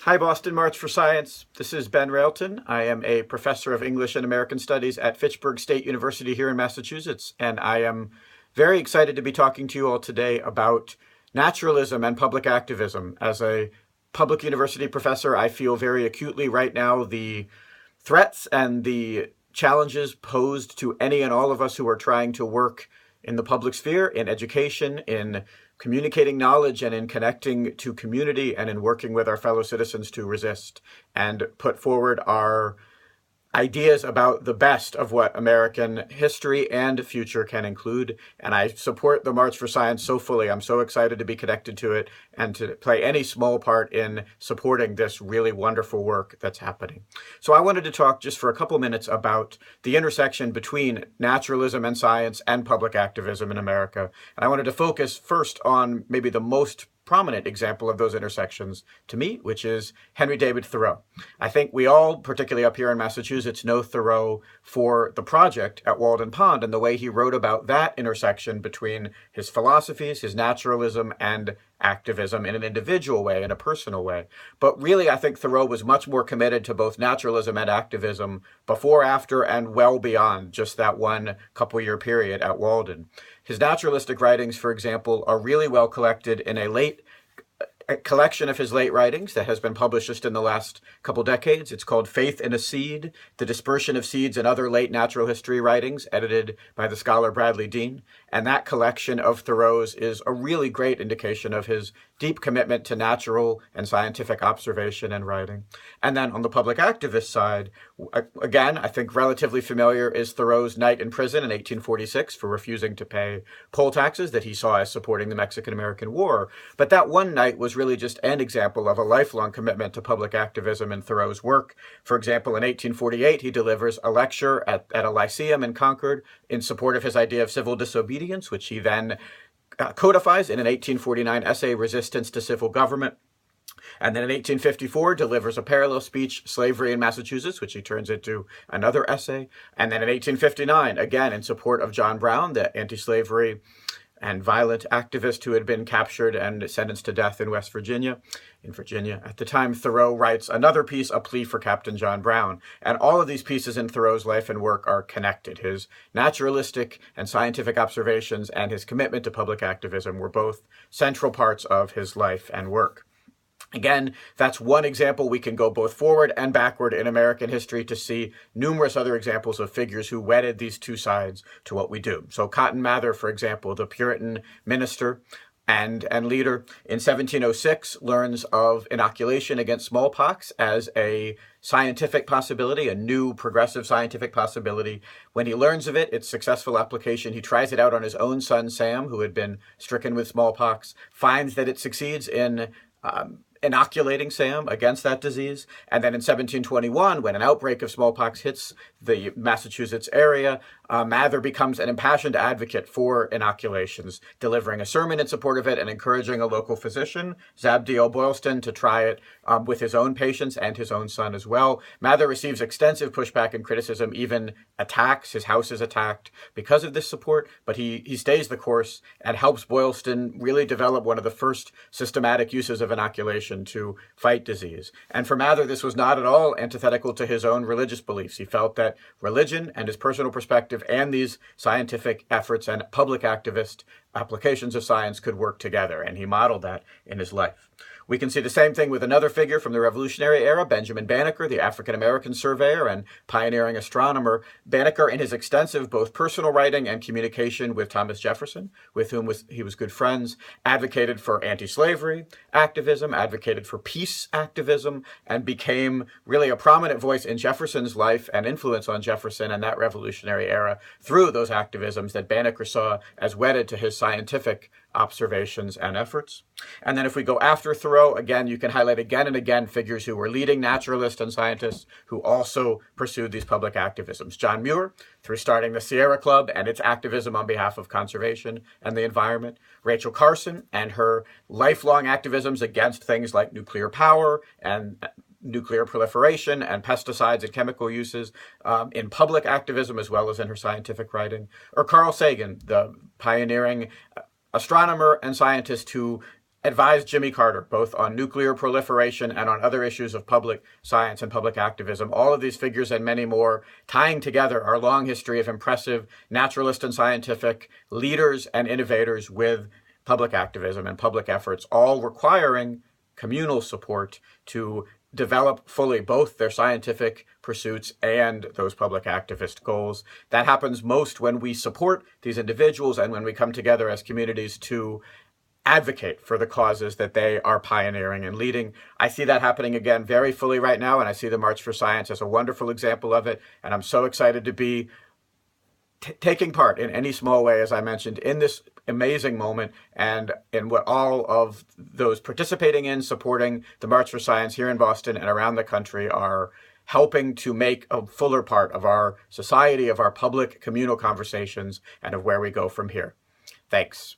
Hi, Boston March for Science. This is Ben Railton. I am a professor of English and American Studies at Fitchburg State University here in Massachusetts, and I am very excited to be talking to you all today about naturalism and public activism. As a public university professor, I feel very acutely right now the threats and the challenges posed to any and all of us who are trying to work in the public sphere, in education, in communicating knowledge, and in connecting to community, and in working with our fellow citizens to resist and put forward our ideas about the best of what American history and future can include. And I support the March for Science so fully. I'm so excited to be connected to it and to play any small part in supporting this really wonderful work that's happening. So I wanted to talk just for a couple minutes about the intersection between naturalism and science and public activism in America. And I wanted to focus first on maybe the most prominent example of those intersections to me, which is Henry David Thoreau. I think we all, particularly up here in Massachusetts, know Thoreau for the project at Walden Pond and the way he wrote about that intersection between his philosophies, his naturalism, and activism in an individual way, in a personal way. But really, I think Thoreau was much more committed to both naturalism and activism before, after, and well beyond just that one couple-year period at Walden. His naturalistic writings, for example, are really well collected in a collection of his late writings that has been published just in the last couple decades. It's called Faith in a Seed, The Dispersion of Seeds and Other Late Natural History Writings, edited by the scholar Bradley Dean. And that collection of Thoreau's is a really great indication of his deep commitment to natural and scientific observation and writing. And then on the public activist side, again, I think relatively familiar is Thoreau's night in prison in 1846 for refusing to pay poll taxes that he saw as supporting the Mexican-American War. But that one night was really just an example of a lifelong commitment to public activism in Thoreau's work. For example, in 1848, he delivers a lecture at a lyceum in Concord in support of his idea of civil disobedience, which he then codifies in an 1849 essay, Resistance to Civil Government. And then in 1854, delivers a parallel speech, Slavery in Massachusetts, which he turns into another essay. And then in 1859, again, in support of John Brown, the anti-slavery and violent activist who had been captured and sentenced to death in West Virginia, At the time, Thoreau writes another piece, A Plea for Captain John Brown. And all of these pieces in Thoreau's life and work are connected. His naturalistic and scientific observations and his commitment to public activism were both central parts of his life and work. Again, that's one example. We can go both forward and backward in American history to see numerous other examples of figures who wedded these two sides to what we do. So Cotton Mather, for example, the Puritan minister and leader in 1706, learns of inoculation against smallpox as a scientific possibility, a new progressive scientific possibility. When he learns of it, its successful application, he tries it out on his own son, Sam, who had been stricken with smallpox, finds that it succeeds in inoculating Sam against that disease. And then in 1721, when an outbreak of smallpox hits the Massachusetts area, Mather becomes an impassioned advocate for inoculations, delivering a sermon in support of it and encouraging a local physician, Zabdiel Boylston, to try it with his own patients and his own son as well. Mather receives extensive pushback and criticism, even attacks. His house is attacked because of this support, but he stays the course and helps Boylston really develop one of the first systematic uses of inoculation to fight disease. And for Mather, this was not at all antithetical to his own religious beliefs. He felt that religion and his personal perspective and these scientific efforts and public activist applications of science could work together, and he modeled that in his life. We can see the same thing with another figure from the Revolutionary era, Benjamin Banneker, the African-American surveyor and pioneering astronomer. Banneker, in his extensive both personal writing and communication with Thomas Jefferson, with whom he was good friends, advocated for anti-slavery activism, advocated for peace activism, and became really a prominent voice in Jefferson's life and influence on Jefferson and that Revolutionary era through those activisms that Banneker saw as wedded to his scientific observations and efforts. And then if we go after Thoreau, again, you can highlight again and again figures who were leading naturalists and scientists who also pursued these public activisms. John Muir, through starting the Sierra Club and its activism on behalf of conservation and the environment. Rachel Carson and her lifelong activisms against things like nuclear power and nuclear proliferation and pesticides and chemical uses in public activism as well as in her scientific writing. Or Carl Sagan, the pioneering astronomer and scientist who advised Jimmy Carter, both on nuclear proliferation and on other issues of public science and public activism. All of these figures and many more tying together our long history of impressive naturalist and scientific leaders and innovators with public activism and public efforts, all requiring communal support to develop fully both their scientific pursuits and those public activist goals. That happens most when we support these individuals and when we come together as communities to advocate for the causes that they are pioneering and leading. I see that happening again very fully right now, and I see the March for Science as a wonderful example of it. And I'm so excited to be taking part in any small way, as I mentioned, in this amazing moment and in what all of those participating in, supporting the March for Science here in Boston and around the country are helping to make a fuller part of our society, of our public communal conversations, and of where we go from here. Thanks.